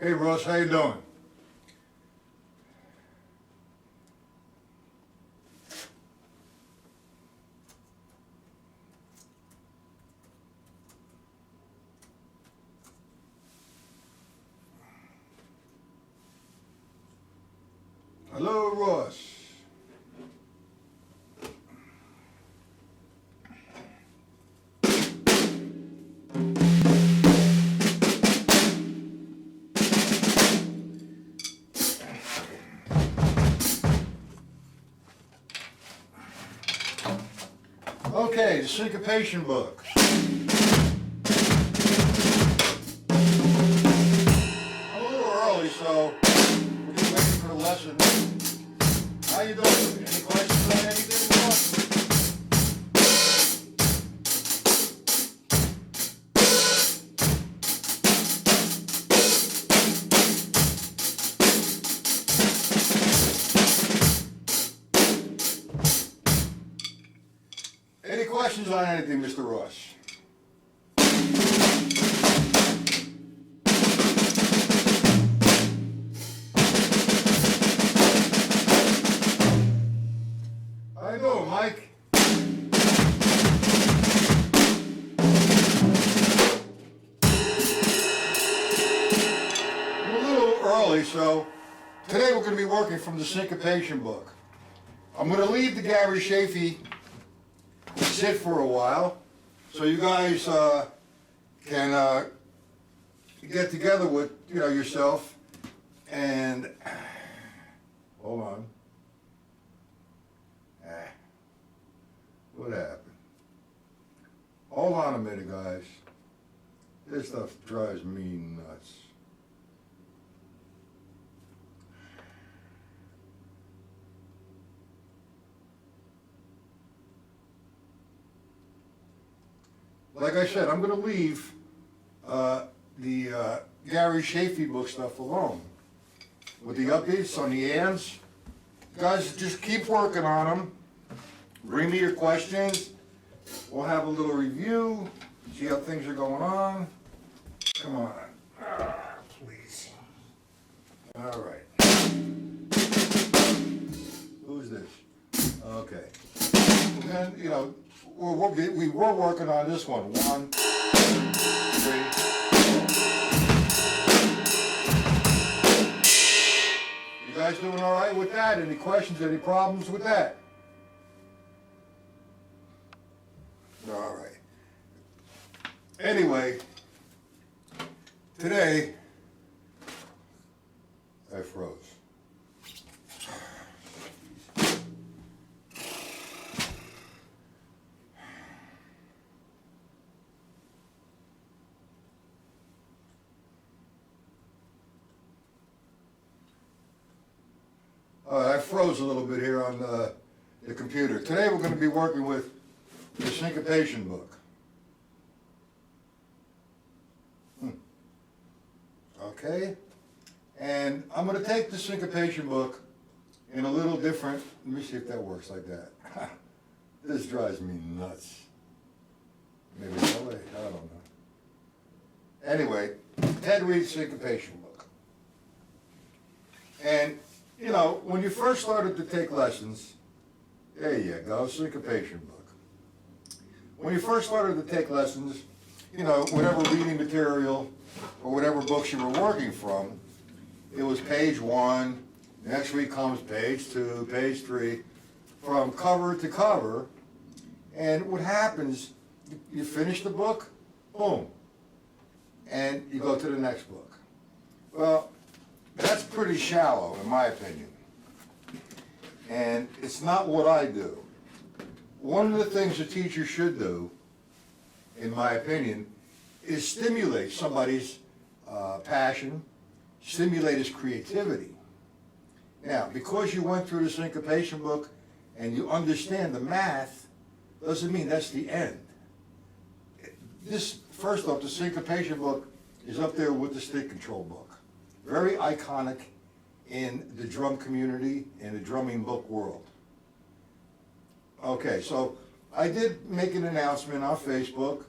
Hey Ross, how you doing? Hello, Ross. Okay, the syncopation book. I'm a little early, so we're just waiting for the lesson. How you doing? Any questions on anything, Ross? Any questions on anything, Mr. Ross? How you doing, Mike? I'm a little early, so today we're going to be working from the syncopation book. I'm going to leave the Gary Chaffee sit for a while, so you guys can get together with yourself and hold on. What happened? Hold on a minute, guys. This stuff drives me nuts. Like I said, I'm going to leave the Gary Chaffee book stuff alone. With the updates on the ands, guys, just keep working on them. Bring me your questions. We'll have a little review, see how things are going on. Come on. Please. All right. Who's this? Okay. And then, we were working on this one. 1, 2, 3. You guys doing all right with that? Any questions, any problems with that? All right. Anyway, today, I froze. I froze a little bit here on the computer. Today we're going to be working with the syncopation book. Okay? And I'm going to take the syncopation book in a little different, let me see if that works like that. This drives me nuts. Maybe that way, I don't know. Anyway, Ted Reed's syncopation book. And when you first started to take lessons, there you go, syncopation book. When you first started to take lessons, whatever reading material or whatever books you were working from, it was page 1, next week comes page 2, page 3, from cover to cover. And what happens, you finish the book, boom, and you go to the next book. Well, that's pretty shallow, in my opinion. And it's not what I do. One of the things a teacher should do, in my opinion, is stimulate somebody's passion, stimulate his creativity. Now, because you went through the syncopation book and you understand the math, doesn't mean that's the end. This, first off, the syncopation book is up there with the stick control book. Very iconic in the drum community, in the drumming book world. Okay, so I did make an announcement on Facebook,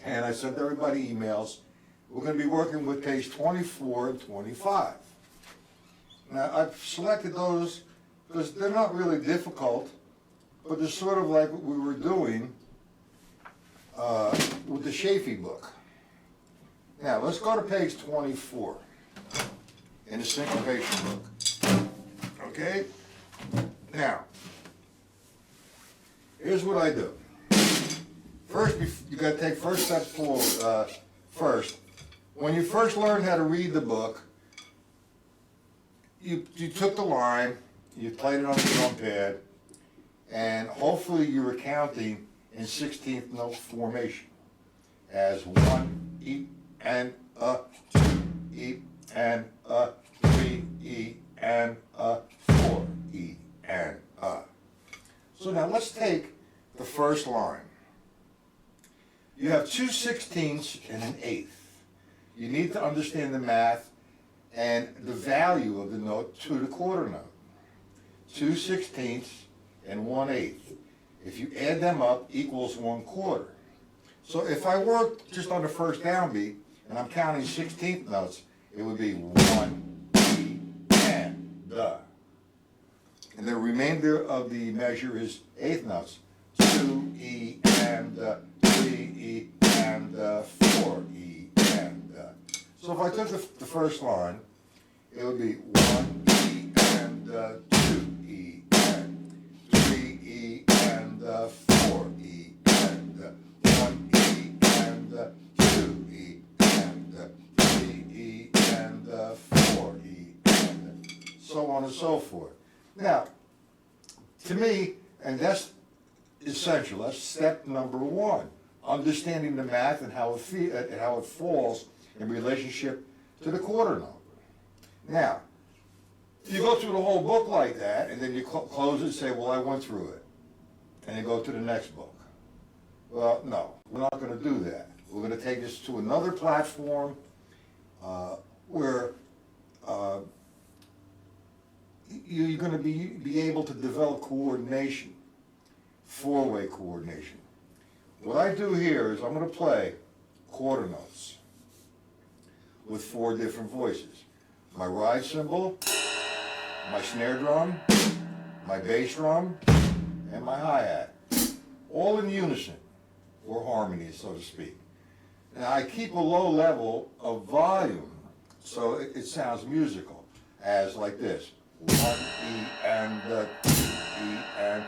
and I sent everybody emails. we're going to be working with page 24 and 25. Now, I've selected those because they're not really difficult, but they're sort of like what we were doing with the Chaffee book. Now, let's go to page 24 in the syncopation book. Okay? Now, here's what I do. First, you got to take first step forward first. When you first learned how to read the book, you took the line, you played it on the drum pad, and hopefully you were counting in 16th note formation as 1 E and a, 2 E and a, 3 E and a, 4 E and a. So now let's take the first line. You have 2 16ths and an eighth. You need to understand the math and the value of the note to the quarter note. 2 16ths and 1/8. If you add them up, equals 1/4. So if I work just on the first downbeat, and I'm counting 16th notes, it would be 1, E, and the. And the remainder of the measure is eighth notes. 2 E and 3 E and 4 E and. So if I took the first line, it would be 1 E and 2 E and 3 E and 4 E and 1 E and 2 E and 3 E and 4 E and so on and so forth. Now, to me, and that's essential, that's step number 1, understanding the math and how it falls in relationship to the quarter note. Now, you go through the whole book like that, and then you close it and say, well, I went through it. And you go to the next book. Well, no, we're not going to do that. We're going to take this to another platform where you're going to be able to develop coordination, four-way coordination. What I do here is I'm going to play quarter notes with 4 different voices. My ride cymbal, my snare drum, my bass drum, and my hi-hat. All in unison, or harmony, so to speak. Now I keep a low level of volume so it sounds musical, as like this. 1 E and 2 E and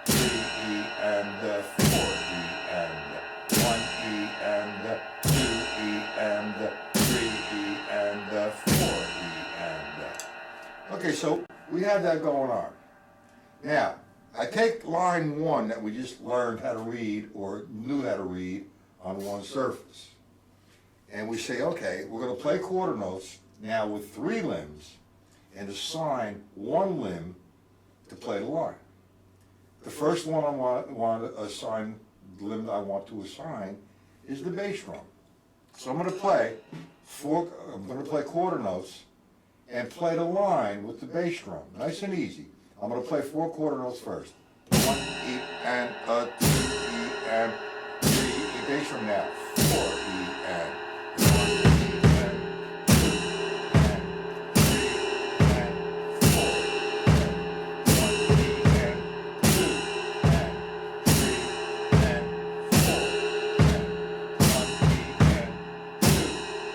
3 E and 4 E and 1 E and 2 E and 3 E and 4 E and. Okay, so we have that going on. Now, I take line 1 that we just learned how to read or knew how to read on one surface. And we say, okay, we're going to play quarter notes now with 3 limbs and assign 1 limb to play the line. The first one I want to assign, the limb that I want to assign is the bass drum. So I'm going to play quarter notes and play the line with the bass drum. Nice and easy. I'm going to play 4 quarter notes first. 1 E and 2 E and 3 E bass drum now. 4 E and 1 E and 2 and 3 and 4 and 1 E and 2 and 3 and 4 and 1 E and 2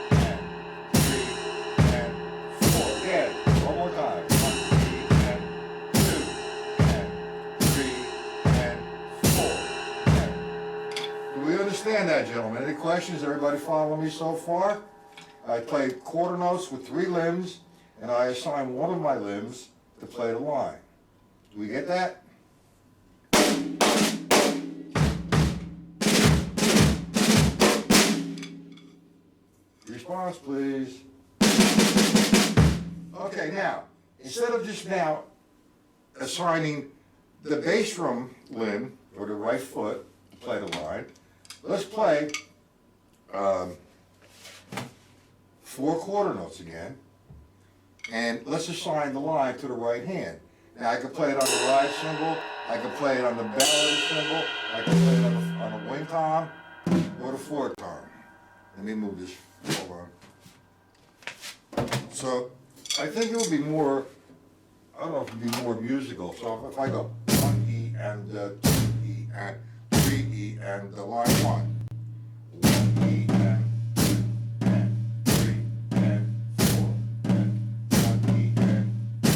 and 3 and 4. Again, one more time. 1 E and 2 and 3 and 4. Do we understand that, gentlemen? Any questions? Everybody follow me so far? I play quarter notes with 3 limbs, and I assign one of my limbs to play the line. Do we get that? Response, please. Okay, now, instead of just now assigning the bass drum limb, or the right foot, to play the line, let's play 4 quarter notes again, and let's assign the line to the right hand. Now I can play it on the ride cymbal, I can play it on the ballad cymbal, I can play it on the wing tom, or the floor tom. Let me move this. Hold on. So I think it would be more, I don't know if it would be more musical. So if I go 1 E and 2 E and 3 E and the line 1. 1 E and 2 and 3 and 4 and 1 E and 2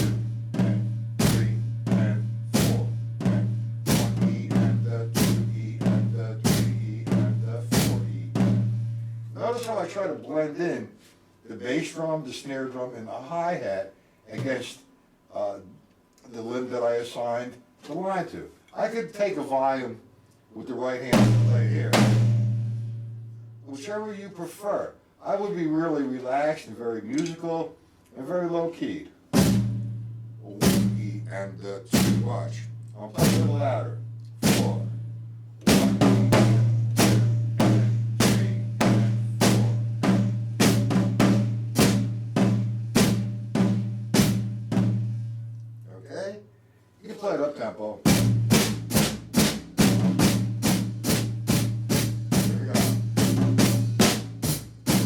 and 3 and 4 and 1 E and 2 E and 3 E and 4 E. Notice how I try to blend in the bass drum, the snare drum, and the hi-hat against the limb that I assigned the line to. I could take a volume with the right hand and play here. Whichever you prefer. I would be really relaxed and very musical and very low-keyed. 1 E and 2, watch. I'll play a little louder. 4. 1 E and 2 and 3 and 4. Okay? You can play it up tempo. Here we go. Here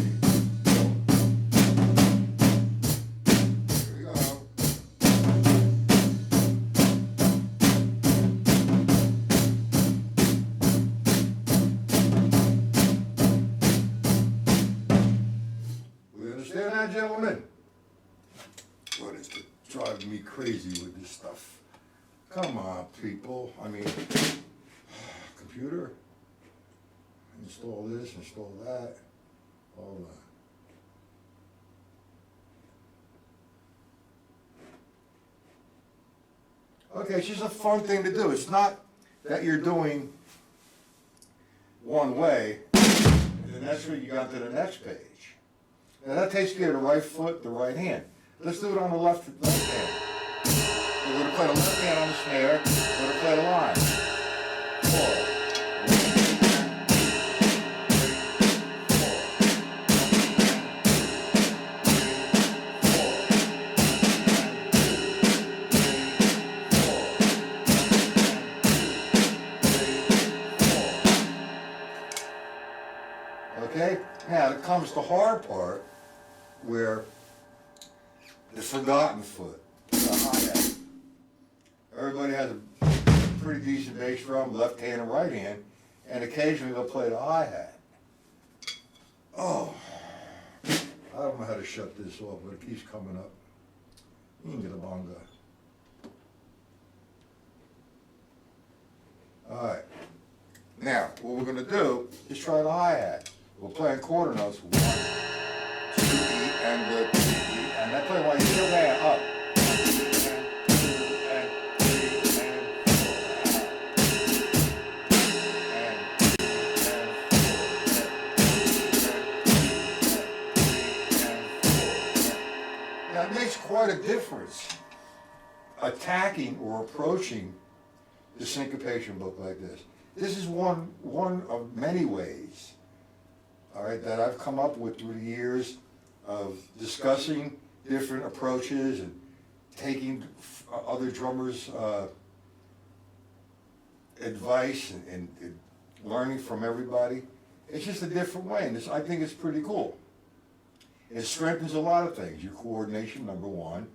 we go. We understand that, gentlemen? What is it driving me crazy with this stuff? Come on, people. I mean, computer. Install this, install that. Hold on. Okay, it's just a fun thing to do. It's not that you're doing one way, and then that's where you got to the next page. Now that takes care of the right foot, the right hand. Let's do it on the left hand. We're going to play the left hand on the snare. We're going to play the line. 4. Okay? Now it comes the hard part where the forgotten foot, the hi-hat. Everybody has a pretty decent bass drum, left hand and right hand, and occasionally they'll play the hi-hat. Oh, I don't know how to shut this off, but it keeps coming up. Ingilabonga. All right. Now, what we're going to do is try the hi-hat. We'll play in quarter notes. 1, 2 E and 2 E, and I play while you still there up. Now it makes quite a difference attacking or approaching the syncopation book like this. This is one of many ways, all right, that I've come up with through the years of discussing different approaches and taking other drummers' advice and learning from everybody. It's just a different way, and I think it's pretty cool. It strengthens a lot of things. Your coordination, number one,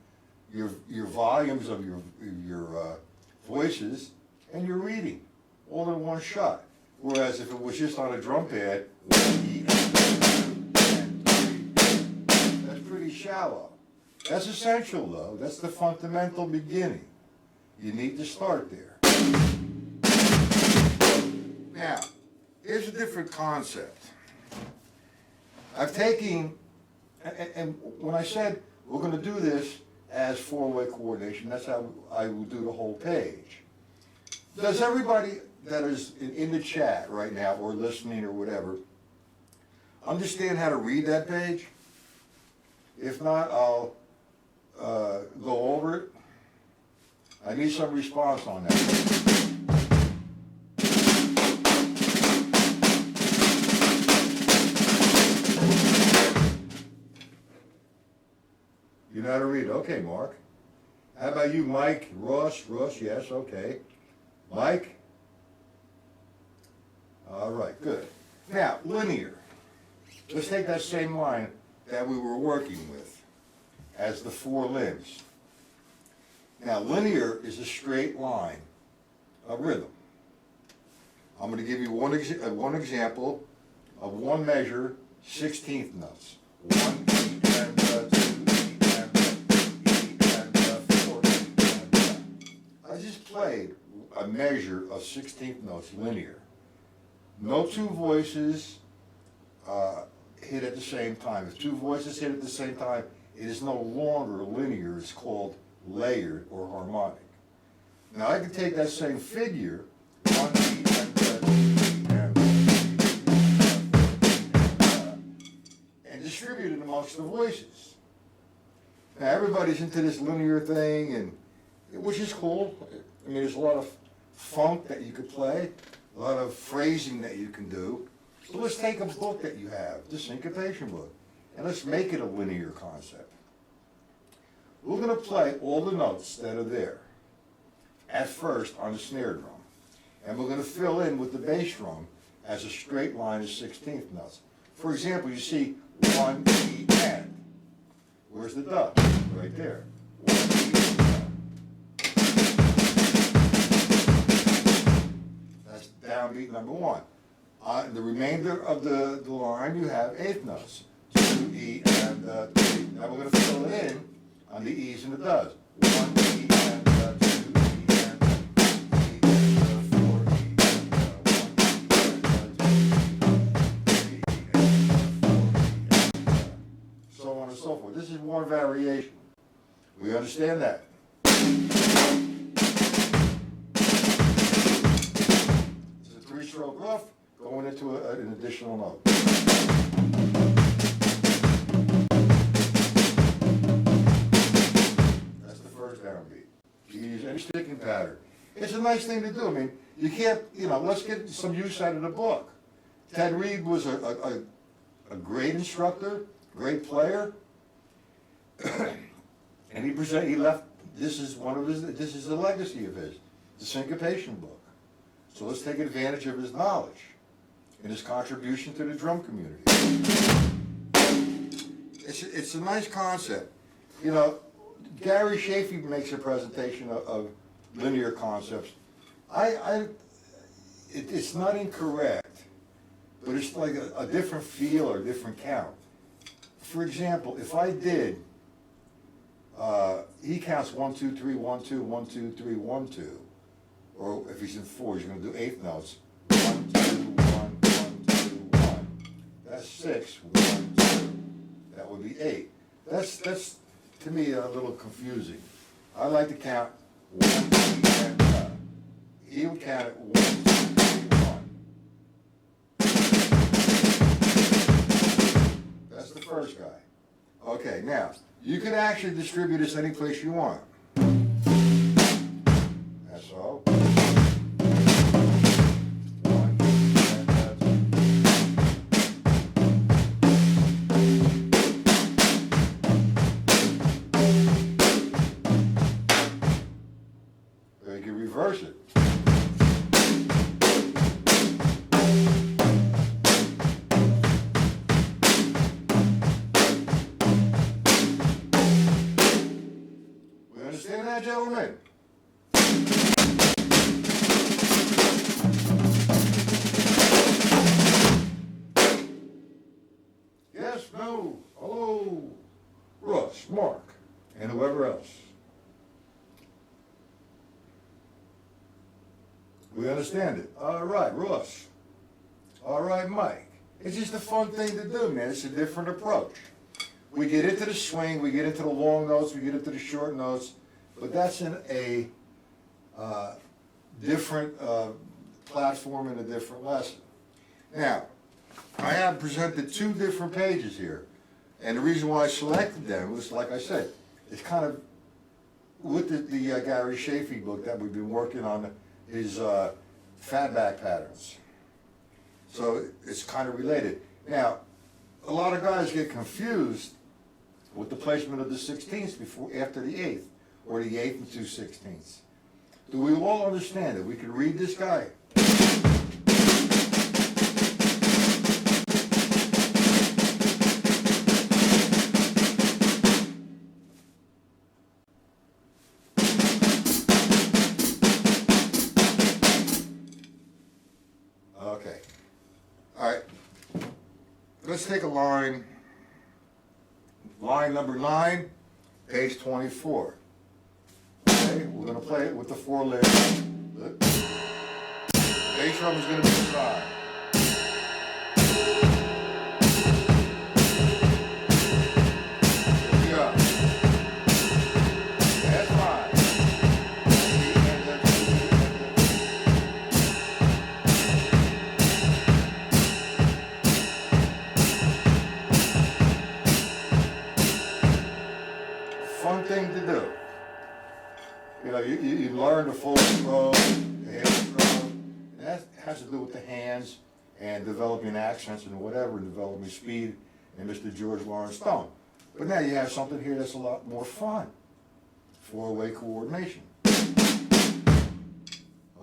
your volumes of your voices, and your reading, all in one shot. Whereas if it was just on a drum pad, 1 E and 3, that's pretty shallow. That's essential though. That's the fundamental beginning. You need to start there. Now, here's a different concept. I've taken, and when I said we're going to do this as four-way coordination, that's how I will do the whole page. Does everybody that is in the chat right now, or listening or whatever, understand how to read that page? If not, I'll go over it. I need some response on that. You know how to read? Okay, Mark. How about you, Mike? Ross, yes, okay. Mike? All right, good. Now, linear. Let's take that same line that we were working with as the four limbs. Now, linear is a straight line of rhythm. I'm going to give you one example of one measure, 16th notes. 1 E and 2 E and E and 4 E and I just played a measure of 16th notes, linear. No two voices hit at the same time. If two voices hit at the same time, it is no longer linear. It's called layered or harmonic. Now I can take that same figure, 1 E and distribute it amongst the voices. Now everybody's into this linear thing, and which is cool. I mean, there's a lot of funk that you could play, a lot of phrasing that you can do. So let's take a book that you have, the syncopation book, and let's make it a linear concept. We're going to play all the notes that are there at first on the snare drum, and we're going to fill in with the bass drum as a straight line of 16th notes. For example, you see 1 E and. Where's the dub? Right there. 1 E and. That's downbeat number 1. The remainder of the line, you have 8th notes. 2 E and 3. Now we're going to fill it in on the E's and the does. 1 E and 2 E and 3 and 4 E and 1 E and 3 and 4 E and so on and so forth. This is one variation. We understand that. It's a 3-stroke rough going into an additional note. Downbeat. You can use any sticking pattern. It's a nice thing to do. I mean, you can't, let's get some use out of the book. Ted Reed was a great instructor, great player, and he left, this is the legacy of his, the syncopation book. So let's take advantage of his knowledge and his contribution to the drum community. It's a nice concept. Gary Shafee makes a presentation of linear concepts. It's not incorrect, but it's like a different feel or a different count. For example, if I did, he counts 1, 2, 3, 1, 2, 1, 2, 3, 1, 2. Or if he's in 4, he's going to do 8th notes. 1, 2, 1, 1, 2, 1. That's 6, 1, 2. That would be 8. That's to me a little confusing. I like to count 1, 2, and he would count it 1, 2, 3, 1. That's the first guy. Okay, now you can actually distribute this any place you want. That's all. 1, 2, and you can reverse it. We understand that, gentlemen? Yes, no, hello, Russ, Mark, and whoever else. We understand it. All right, Russ. All right, Mike. It's just a fun thing to do, man. It's a different approach. We get into the swing, we get into the long notes, we get into the short notes, but that's in a different platform and a different lesson. Now, I have presented 2 different pages here, and the reason why I selected them was, like I said, it's kind of with the Gary Shafee book that we've been working on, his fatback patterns. So it's kind of related. Now, a lot of guys get confused with the placement of the 16ths after the 8th, or the 8th and 2 16ths. Do we all understand it? We can read this guy. Okay. All right. Let's take a line. Line number 9, page 24. Okay, we're going to play it with the 4 layers. The bass drum is going to be inside. Here we go. That's fine. Fun thing to do. You know, you learn the full stroke, the half stroke, and that has to do with the hands and developing accents and whatever, and developing speed in Mr. George Lawrence Stone. But now you have something here that's a lot more fun. 4-way coordination.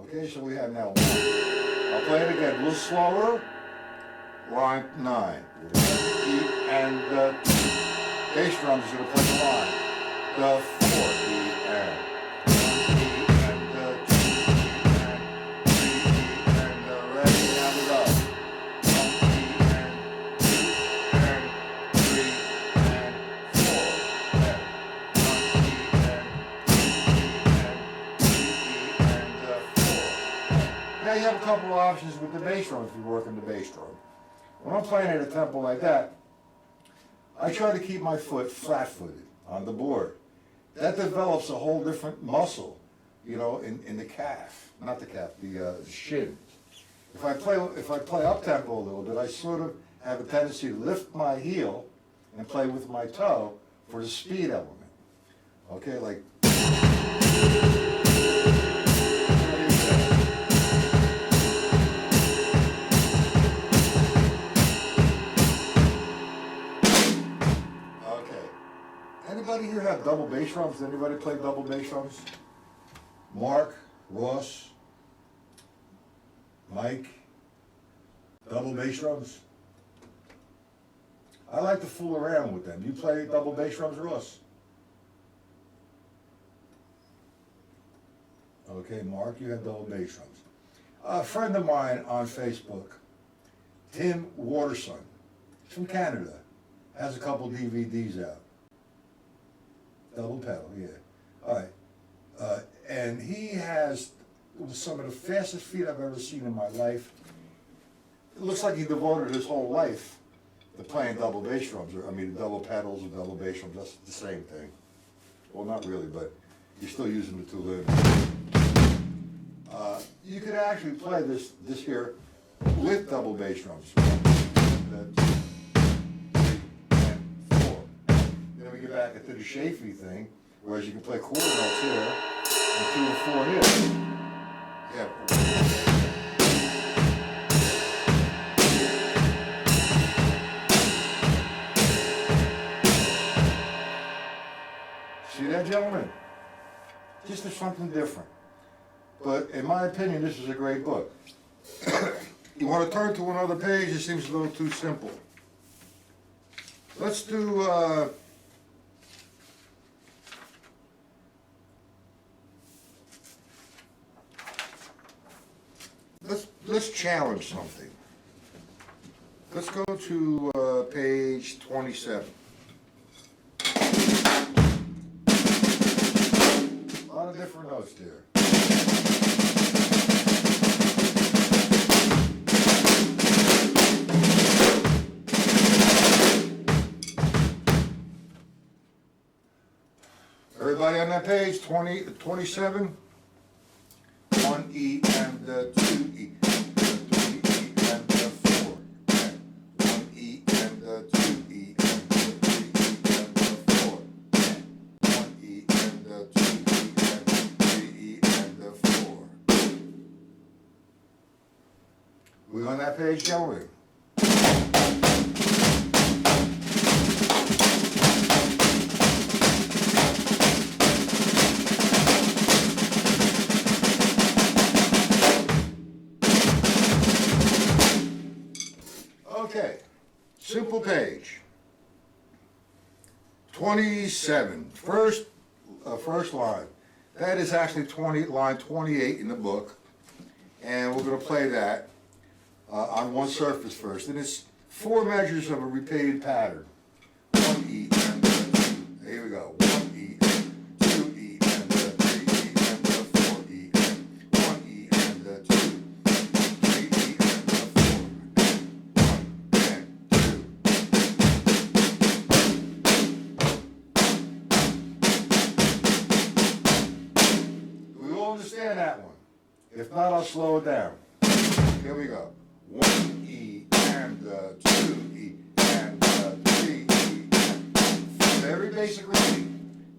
Okay, so we have now 1. I'll play it again, a little slower. Line 9. And the bass drum is going to play the line. The 4, E, and. Now you have a couple of options with the bass drum if you're working the bass drum. When I'm playing at a tempo like that, I try to keep my foot flat-footed on the board. That develops a whole different muscle, you know, in the calf, not the calf, the shin. If I play up-tempo a little bit, I sort of have a tendency to lift my heel and play with my toe for the speed element. Okay, like. Anybody here have double bass drums? Does anybody play double bass drums? Mark, Ross, Mike, double bass drums? I like to fool around with them. You play double bass drums, Ross? Okay, Mark, you have double bass drums. A friend of mine on Facebook, Tim Waterson, he's from Canada, has a couple DVDs out. Double pedal, yeah. All right. And he has some of the fastest feet I've ever seen in my life. It looks like he devoted his whole life to playing double bass drums. I mean, double pedals and double bass drums, that's the same thing. Well, not really, but you're still using the 2 limbs. You could actually play this here with double bass drums. 1, 2, 3, and 4. Then we get back into the Shafee thing, whereas you can play quarter notes here and 2 and 4 here. Yeah. See that, gentlemen? Just there's something different. But in my opinion, this is a great book. You want to turn to another page, it seems a little too simple. Let's do, let's challenge something. Let's go to page 27. A lot of different notes there. Everybody on that page, 27, 1 E and 2 E, 3 E and 4, 1 E and 2 E and 3 E and 4, 1 E and 2 E and 3 E and 4. We on that page, shall we? Okay, simple page. 27, first line. That is actually line 28 in the book, and we're going to play that. on one surface first, and it's 4 measures of a repeated pattern. 1 E and 2. Here we go. 1 E and 2 E and 3 E and 4 E and 1 E and 2, 3 E and 4, 1 and 2. Do we all understand that one? If not, I'll slow it down. Here we go. 1 E and 2 E and 3 E and very basic reading.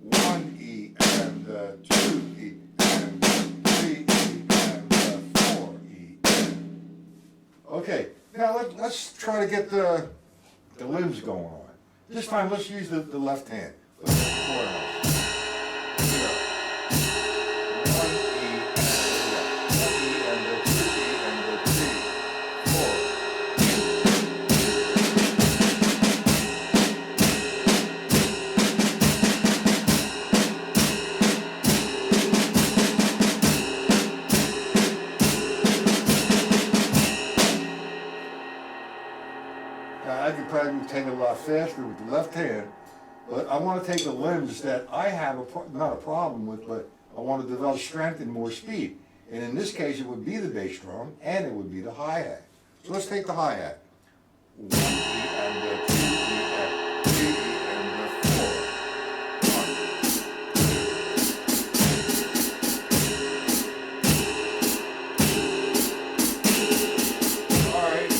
1 E and 2 E and 3 E and 4 E. Okay, now let's try to get the limbs going on. This time let's use the left hand. Let's get the chord on. I could probably take it a lot faster with the left hand, but I want to take the limbs that I have not a problem with, but I want to develop strength and more speed. And in this case, it would be the bass drum and it would be the hi-hat. So let's take the hi-hat. 1 E and 2 E and 3 E and 4. 1. All right.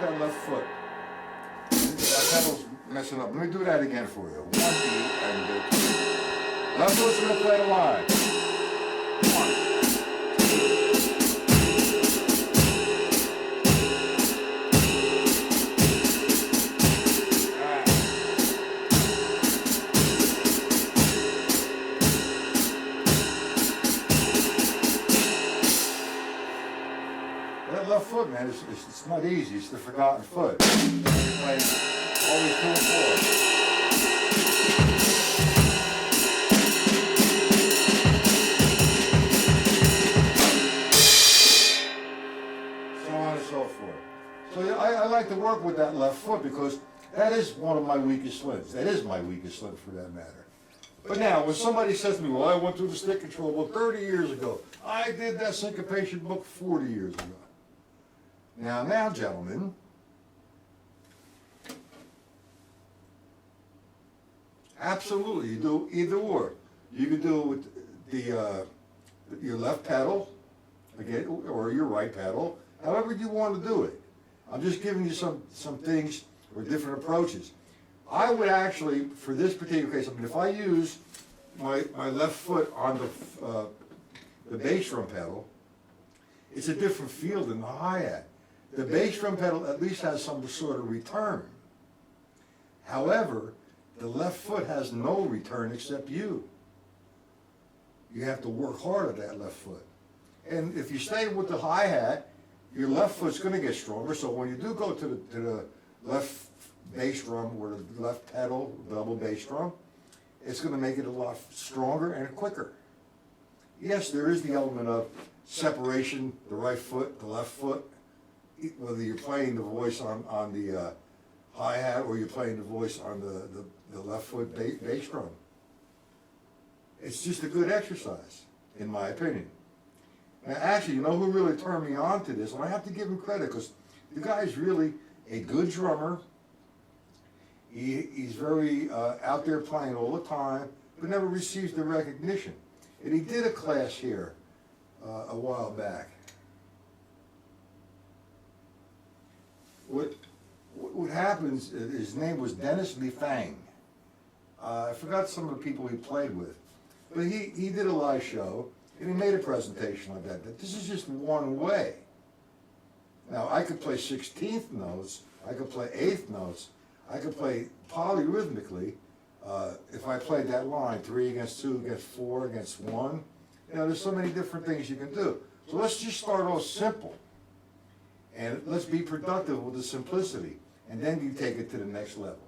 That left foot. My pedal's messing up. Let me do that again for you. 1 E and 2. Left foot's going to play the line. 1. That left foot, man, it's not easy. It's the forgotten foot. Like, always 2 and 4. So on and so forth. So yeah, I like to work with that left foot because that is one of my weakest limbs. That is my weakest limb for that matter. But now, when somebody says to me, well, I went through the stick control book 30 years ago. I did that syncopation book 40 years ago. Now, gentlemen, absolutely, you do either or. You can do it with your left pedal, again, or your right pedal, however you want to do it. I'm just giving you some things or different approaches. I would actually, for this particular case, I mean, if I use my left foot on the bass drum pedal, it's a different feel than the hi-hat. The bass drum pedal at least has some sort of return. However, the left foot has no return except you. You have to work hard at that left foot. And if you stay with the hi-hat, your left foot's going to get stronger. So when you do go to the left bass drum or the left pedal, double bass drum, it's going to make it a lot stronger and quicker. Yes, there is the element of separation, the right foot, the left foot, whether you're playing the voice on the hi-hat or you're playing the voice on the left foot bass drum. It's just a good exercise, in my opinion. Now, actually, you know who really turned me on to this? And I have to give him credit because the guy's really a good drummer. He's very out there playing all the time, but never receives the recognition. And he did a class here a while back. What happens, his name was Dennis Li Fang. I forgot some of the people he played with. But he did a live show, and he made a presentation like that this is just one way. Now, I could play 16th notes, I could play 8th notes, I could play polyrhythmically. If I played that line, 3 against 2 against 4 against 1, you know, there's so many different things you can do. So let's just start off simple. And let's be productive with the simplicity. And then you take it to the next level.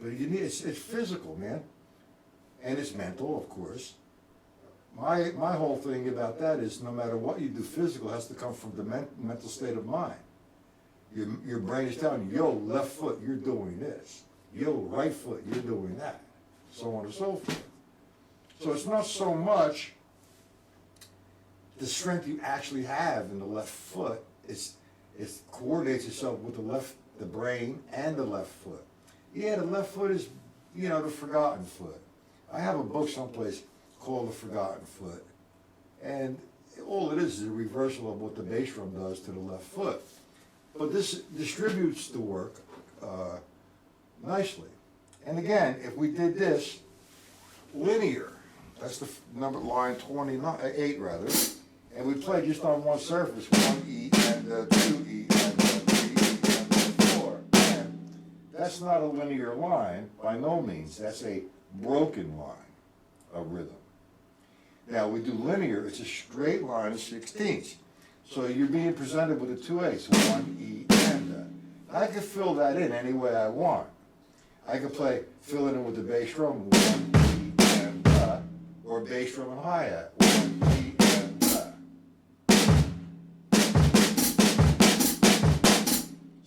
But it's physical, man. And it's mental, of course. My whole thing about that is no matter what you do physical, it has to come from the mental state of mind. Your brain is telling you, yo, left foot, you're doing this. Yo, right foot, you're doing that. So on and so forth. So it's not so much the strength you actually have in the left foot, it coordinates itself with the brain and the left foot. Yeah, the left foot is, the forgotten foot. I have a book someplace called The Forgotten Foot. And all it is a reversal of what the bass drum does to the left foot. But this distributes the work nicely. And again, if we did this linear, that's the line 28 rather, and we play just on one surface, 1 E and 2 E and 3 E and 4, and that's not a linear line by no means. That's a broken line of rhythm. Now we do linear, it's a straight line of 16ths. So you're being presented with a 2/8, 1 E and I can fill that in any way I want. I can fill it in with the bass drum, 1 E and or bass drum and hi-hat, 1 E and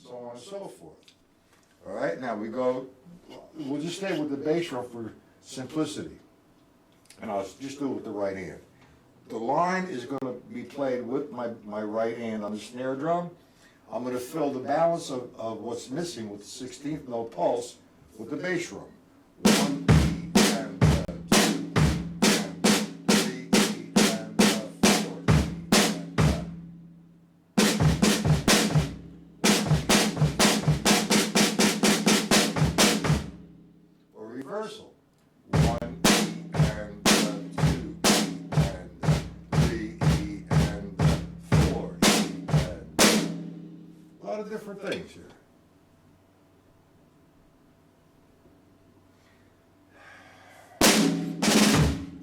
so on and so forth. All right, now we'll just stay with the bass drum for simplicity. And I'll just do it with the right hand. The line is going to be played with my right hand on the snare drum. I'm going to fill the balance of what's missing with the 16th note pulse with the bass drum. 1 E and 2 and 3 E and 4 E and or reversal. 1 E and 2 E and 3 E and 4 E and a lot of different things here.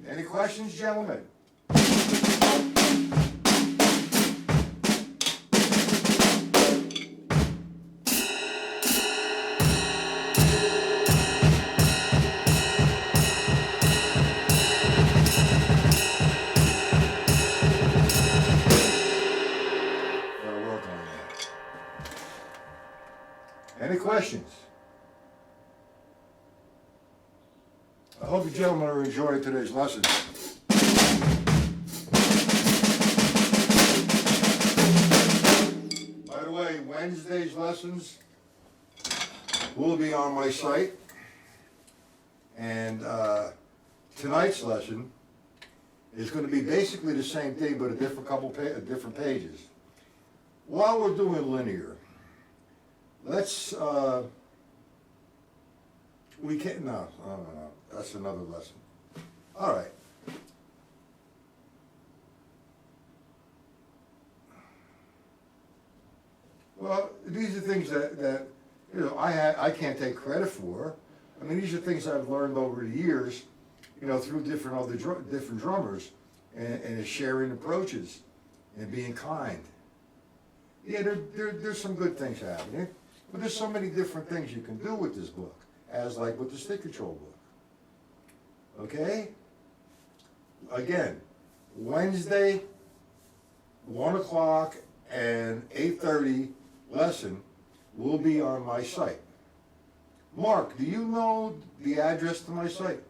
Any questions, gentlemen? Any questions? I hope you gentlemen are enjoying today's lesson. By the way, Wednesday's lessons will be on my site. And tonight's lesson is going to be basically the same thing, but a different pages. While we're doing linear, let's, we can't, no, that's another lesson. All right. Well, these are things that I can't take credit for. I mean, these are things I've learned over the years, through different drummers and sharing approaches and being kind. Yeah, there's some good things happening, but there's so many different things you can do with this book, as like with the stick control book. Okay? Again, Wednesday, 1 o'clock and 8:30 lesson will be on my site. Mark, do you know the address to my site?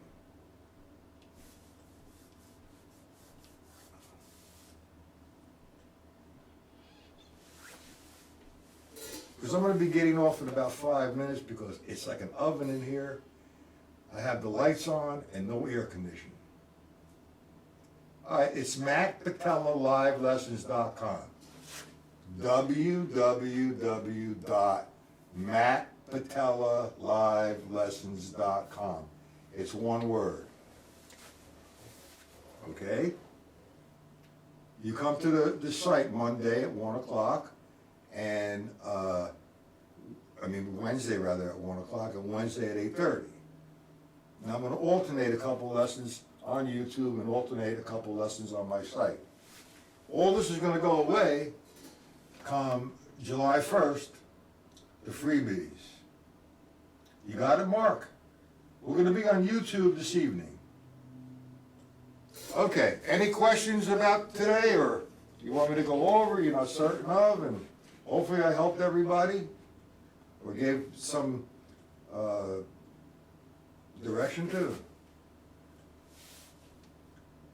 Because I'm going to be getting off in about 5 minutes because it's like an oven in here. I have the lights on and no air conditioning. All right, it's mattpatellallivelessons.com. www.mattpatellallivelessons.com. It's one word. Okay? You come to the site Monday at 1 o'clock. And, Wednesday rather at 1 o'clock and Wednesday at 8:30. Now I'm going to alternate a couple lessons on YouTube and alternate a couple lessons on my site. All this is going to go away come July 1st, the freebies. You got it, Mark? We're gonna be on YouTube this evening. Okay, any questions about today, or you want me to go over, you're not certain of, and hopefully I helped everybody, or gave some, direction to?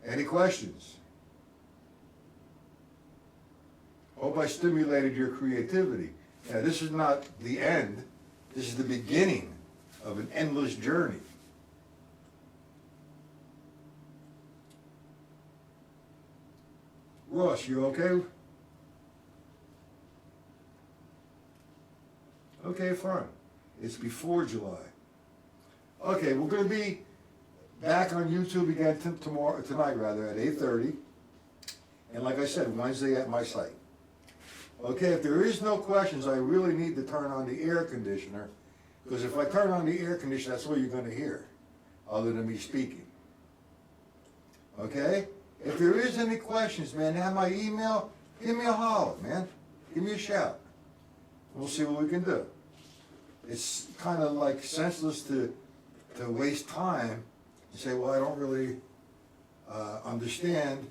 Any questions? Hope I stimulated your creativity. Now, this is not the end, this is the beginning of an endless journey. Ross, you okay? Okay, fine. It's before July. Okay, we're gonna be back on YouTube again tonight rather, at 8:30. And like I said, Wednesday at my site. Okay, if there is no questions, I really need to turn on the air conditioner, because if I turn on the air conditioner, that's what you're gonna hear, other than me speaking. Okay? If there is any questions, man, have my email, give me a holler, man. Give me a shout. We'll see what we can do. It's kind of like senseless to waste time and say, well, I don't really understand.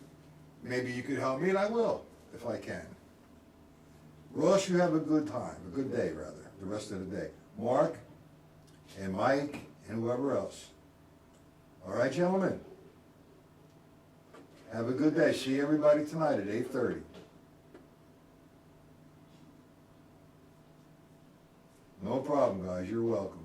Maybe you could help me, and I will, if I can. Ross, you have a good time, a good day, rather, the rest of the day. Mark and Mike and whoever else. All right, gentlemen? Have a good day. See everybody tonight at 8:30. No problem, guys. You're welcome.